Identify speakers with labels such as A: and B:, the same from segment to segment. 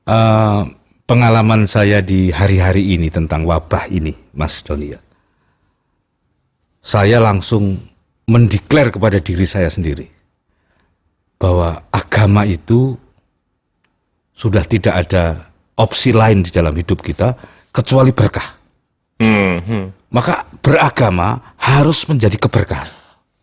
A: eh, pengalaman saya di hari-hari ini tentang wabah ini, Mas Doni, ya. Saya langsung mendeklar kepada diri saya sendiri bahwa agama itu sudah tidak ada opsi lain di dalam hidup kita kecuali berkah. Maka beragama harus menjadi keberkahan.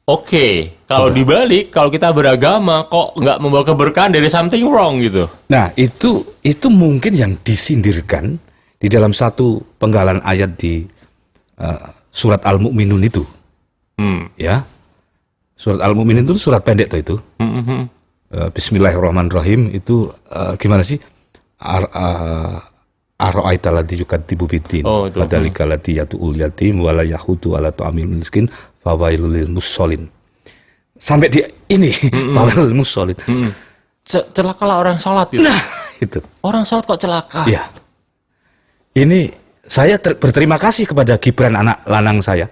B: Oke, kalau dibalik, kalau kita beragama kok nggak membawa keberkahan, dari something wrong gitu.
A: Nah, itu mungkin yang disindirkan di dalam satu penggalan ayat di surat Al-Mu'minun itu. Ya. Surat Al-Mu'minun itu surat pendek tuh itu. Bismillahirrahmanirrahim itu gimana sih? Ara'aita ladzi yukadzibu biddin fadzalika ladzi yatu'ul yatim wala yahudu ala ta'amil miskin fawailul lil musallin. Sampai di ini fawailul musallin.
B: Celakalah orang sholat gitu.
A: Nah, itu.
B: Orang sholat kok celaka?
A: Ya. Ini saya berterima kasih kepada Gibran anak lanang saya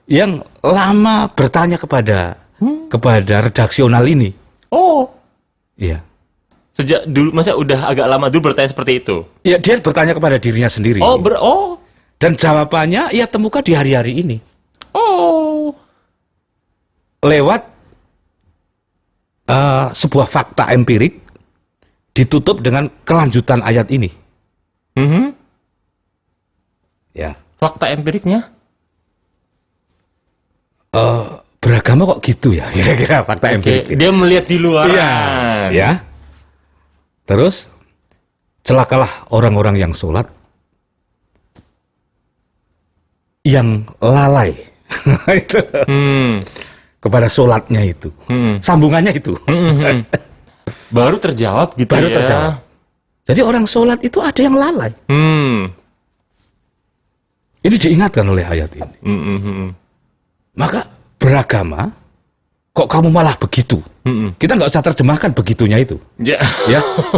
A: yang lama bertanya kepada redaksional ini.
B: Oh.
A: Iya.
B: Sejak dulu, masa udah agak lama dulu bertanya seperti itu?
A: Ya, dia bertanya kepada dirinya sendiri. Dan jawabannya ia temukan di hari-hari ini.
B: Oh.
A: Lewat sebuah fakta empirik ditutup dengan kelanjutan ayat ini. Ya.
B: Fakta empiriknya?
A: Beragama kok gitu ya, kira-kira fakta empirik.
B: Dia melihat di luar.
A: Iya. Ya. Terus, celakalah orang-orang yang sholat, yang lalai kepada sholatnya itu. Sambungannya itu.
B: Baru terjawab gitu.
A: Baru terjawab. Jadi orang sholat itu ada yang lalai. Ini diingatkan oleh ayat ini. Maka beragama, kok kamu malah begitu? Kita nggak usah terjemahkan begitunya itu. Ya,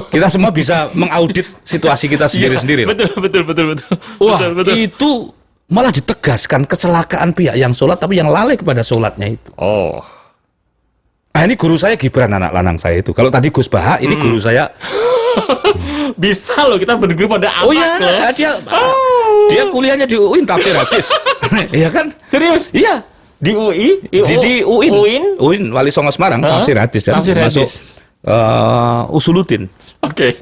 A: kita semua bisa mengaudit situasi kita sendiri-sendiri.
B: Betul.
A: Wah,
B: betul.
A: itu malah ditegaskan kecelakaan pihak yang sholat tapi yang lalai kepada sholatnya itu.
B: Oh.
A: Nah, ini guru saya Gibran anak lanang saya itu. Kalau tadi Gus Baha, ini guru saya.
B: Bisa loh kita berdua pada atas.
A: Oh iya, dia kuliahnya di UIN tafsir hadis. Iya kan?
B: Serius?
A: Iya.
B: Di UI?
A: Di UIN Wali Songo Semarang, tafsir hadis dan masuk Usuluddin.
B: Oke.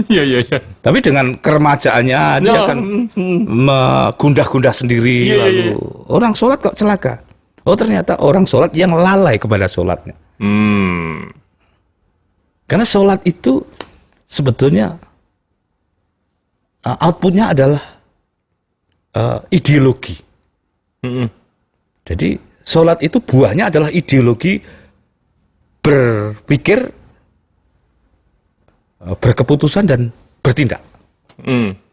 B: Iya.
A: Tapi dengan keremajaannya dia kan gundah-gundah sendiri lalu orang sholat kok celaka. Oh, ternyata orang sholat yang lalai kepada sholatnya. Karena sholat itu sebetulnya outputnya adalah ideologi. Jadi sholat itu buahnya adalah ideologi berpikir, berkeputusan dan bertindak.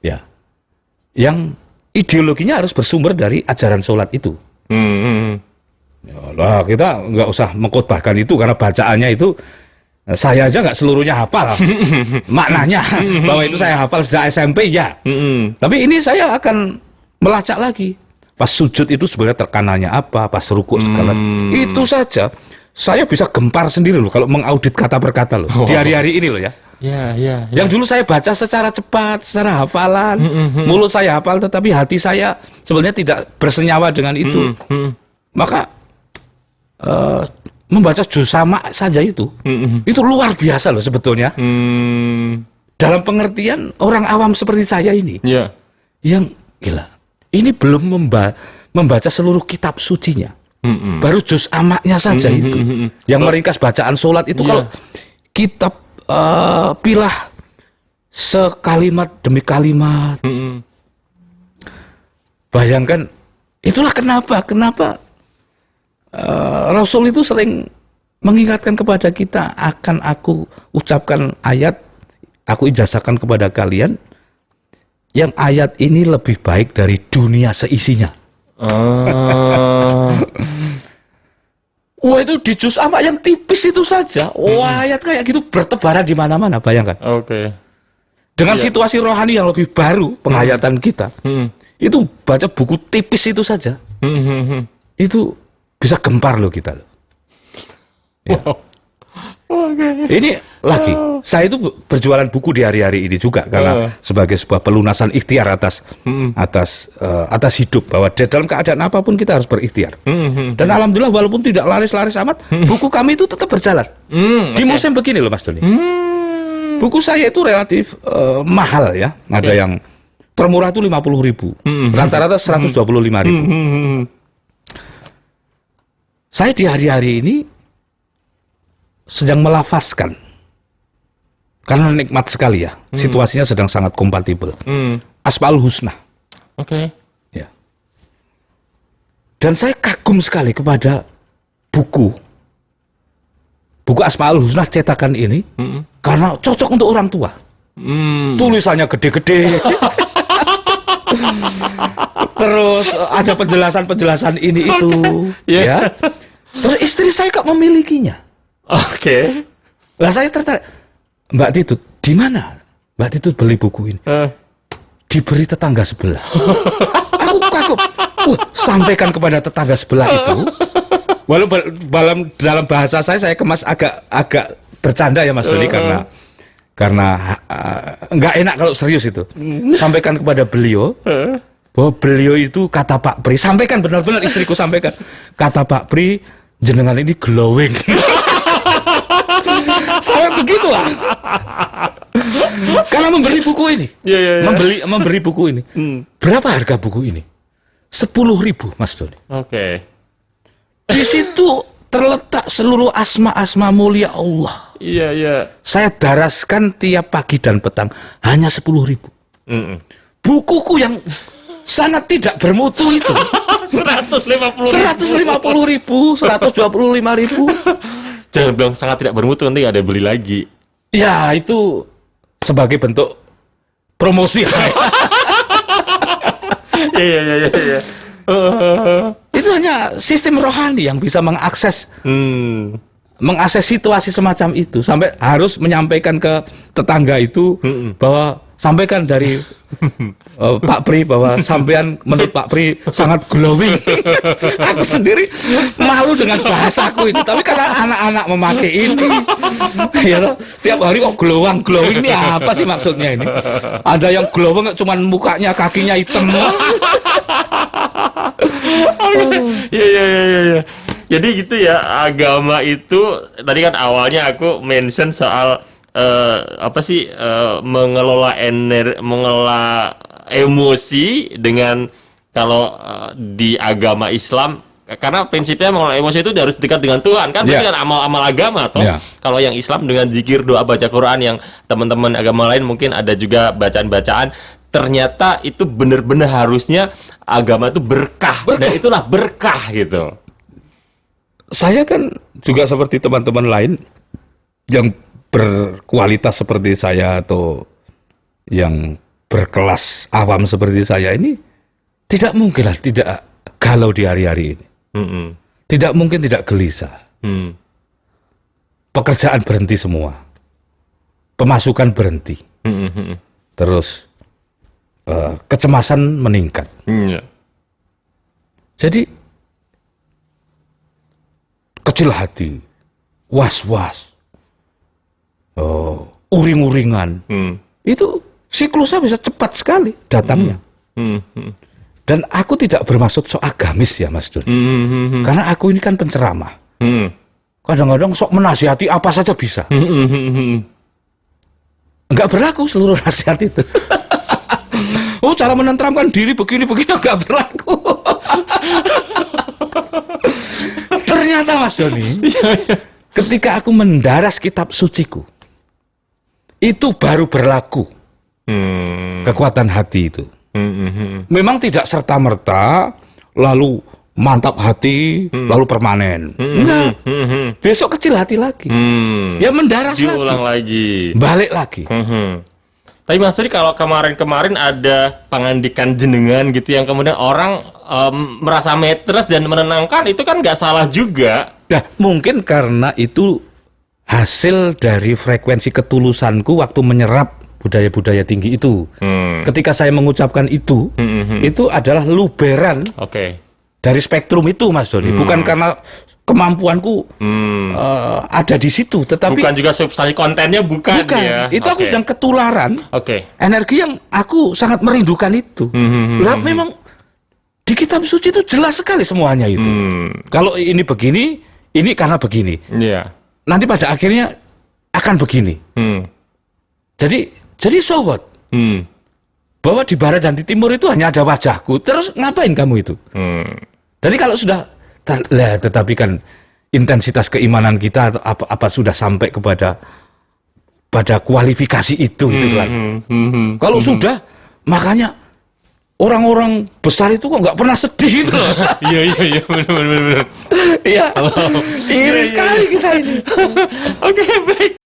A: Ya, yang ideologinya harus bersumber dari ajaran sholat itu. Nah, kita nggak usah mengkhotbahkan itu karena bacaannya itu saya aja nggak seluruhnya hafal maknanya bahwa itu saya hafal sejak SMP ya. Tapi ini saya akan melacak lagi. Pas sujud itu sebenarnya tekanannya apa, pas rukuk segala. Itu saja saya bisa gempar sendiri loh kalau mengaudit kata per kata loh. Di hari-hari ini loh ya.
B: Ya.
A: Yang dulu saya baca secara cepat, secara hafalan, mulut saya hafal tetapi hati saya sebenarnya tidak bersenyawa dengan itu. Maka membaca juz sama saja itu luar biasa loh sebetulnya. Dalam pengertian orang awam seperti saya ini, yang gila. Ini belum membaca seluruh kitab sucinya. Baru juz amaknya saja itu. Yang meringkas bacaan sholat itu kalau kitab pilah sekalimat demi kalimat. Bayangkan, itulah kenapa Rasul itu sering mengingatkan kepada kita, akan aku ucapkan ayat, aku ijazahkan kepada kalian, yang ayat ini lebih baik dari dunia seisinya. Wah, itu di juz amma yang tipis itu saja. Wah, ayat kayak gitu bertebaran di mana-mana, bayangkan.
B: Oke.
A: Dengan situasi rohani yang lebih baru, penghayatan kita, itu baca buku tipis itu saja. Itu bisa gempar loh kita loh. Ya. Ini lagi. Saya itu berjualan buku di hari-hari ini juga karena sebagai sebuah pelunasan ikhtiar atas hidup, bahwa dalam keadaan apapun kita harus berikhtiar. Dan alhamdulillah walaupun tidak laris-laris amat, buku kami itu tetap berjalan. Di musim begini loh Mas Doni. Buku saya itu relatif mahal ya. Ada yang termurah itu 50.000, rata-rata 125.000. Saya di hari-hari ini sedang melafazkan, karena nikmat sekali ya, situasinya sedang sangat kompatibel. Asmaul Husna.
B: Oke.
A: Ya. Dan saya kagum sekali kepada buku Asmaul Husna cetakan ini, karena cocok untuk orang tua. Tulisannya gede-gede. Terus ada penjelasan ini itu, ya. Terus istri saya kok memilikinya.
B: Oke.
A: Lah saya tertarik. Mbak Titut, di mana Mbak Titut beli buku ini? Diberi tetangga sebelah. Aku kagum. Sampaikan kepada tetangga sebelah itu. Walaupun dalam bahasa saya kemas agak bercanda ya Mas Doni, karena nggak enak kalau serius itu. Sampaikan kepada beliau bahwa beliau itu, kata Pak Pri, sampaikan benar-benar, istriku sampaikan, kata Pak Pri, jenengan ini glowing. Saya begitu lah. Karena membeli buku ini, memberi buku ini. Berapa harga buku ini? 10.000 Mas Doni.
B: Oke.
A: Di situ terletak seluruh asma-asma mulia Allah.
B: Iya.
A: Saya daraskan tiap pagi dan petang, hanya 10.000. Bukuku yang sangat tidak bermutu itu 150.000, 125.000.
B: Jangan bilang sangat tidak bermutu, nanti nggak ada beli lagi.
A: Ya, itu sebagai bentuk promosi.
B: Iya.
A: Itu hanya sistem rohani yang bisa mengakses situasi semacam itu, sampai harus menyampaikan ke tetangga itu bahwa sampaikan dari Pak Pri bahwa sampean menurut Pak Pri sangat glowing. Aku sendiri malu dengan bahasaku ini, tapi karena anak-anak memakai ini, ya loh, setiap hari kok glowing ini apa sih maksudnya ini? Ada yang glowing cuman mukanya, kakinya hitam.
B: Iya. Jadi gitu ya, agama itu tadi kan awalnya aku mention soal mengelola emosi dengan kalau di agama Islam, karena prinsipnya mengelola emosi itu harus dekat dengan Tuhan kan, berarti kan amal-amal agama toh. Kalau yang Islam dengan zikir, doa, baca Quran, yang teman-teman agama lain mungkin ada juga bacaan-bacaan. Ternyata itu benar-benar harusnya agama itu berkah. Dan itulah berkah gitu.
A: Saya kan juga seperti teman-teman lain yang berkualitas seperti saya atau yang berkelas awam seperti saya ini, tidak mungkinlah tidak galau di hari-hari ini. Tidak mungkin tidak gelisah. Pekerjaan berhenti semua. Pemasukan berhenti. Terus kecemasan meningkat. Jadi kecil hati, was-was, uring-uringan, itu siklusnya bisa cepat sekali datangnya. Dan aku tidak bermaksud sok agamis ya Mas Doni, karena aku ini kan penceramah. Kadang-kadang sok menasihati apa saja bisa. Enggak berlaku seluruh nasihat itu. Cara menenteramkan diri begini-begini enggak berlaku. Ternyata Mas Doni, ketika aku mendaras kitab suciku, itu baru berlaku kekuatan hati itu. Memang tidak serta-merta lalu mantap hati lalu permanen. Enggak. Besok kecil hati lagi. Ya mendaras
B: diulang lagi.
A: Balik lagi.
B: Tapi Mas Pri, kalau kemarin ada pangandikan jenengan gitu yang kemudian orang merasa matters dan menenangkan, itu kan nggak salah juga.
A: Nah, mungkin karena itu hasil dari frekuensi ketulusanku waktu menyerap budaya-budaya tinggi itu. Ketika saya mengucapkan itu adalah luberan dari spektrum itu Mas Doni. Bukan karena kemampuanku ada di situ, tetapi
B: bukan juga substansi kontennya, bukan ya.
A: Itu aku sedang ketularan energi yang aku sangat merindukan itu. Lah memang di kitab suci itu jelas sekali semuanya itu. Kalau ini begini, ini karena begini. Nanti pada akhirnya akan begini. Jadi so what? Bahwa di barat dan di timur itu hanya ada wajahku. Terus ngapain kamu itu? Jadi kalau sudah, tetapi kan intensitas keimanan kita atau apa sudah sampai pada kualifikasi itu kan. Kalau sudah, makanya orang-orang besar itu kok nggak pernah sedih gitu.
B: Iya, benar.
A: Iya, iri sekali kita ini.
B: Oke, baik.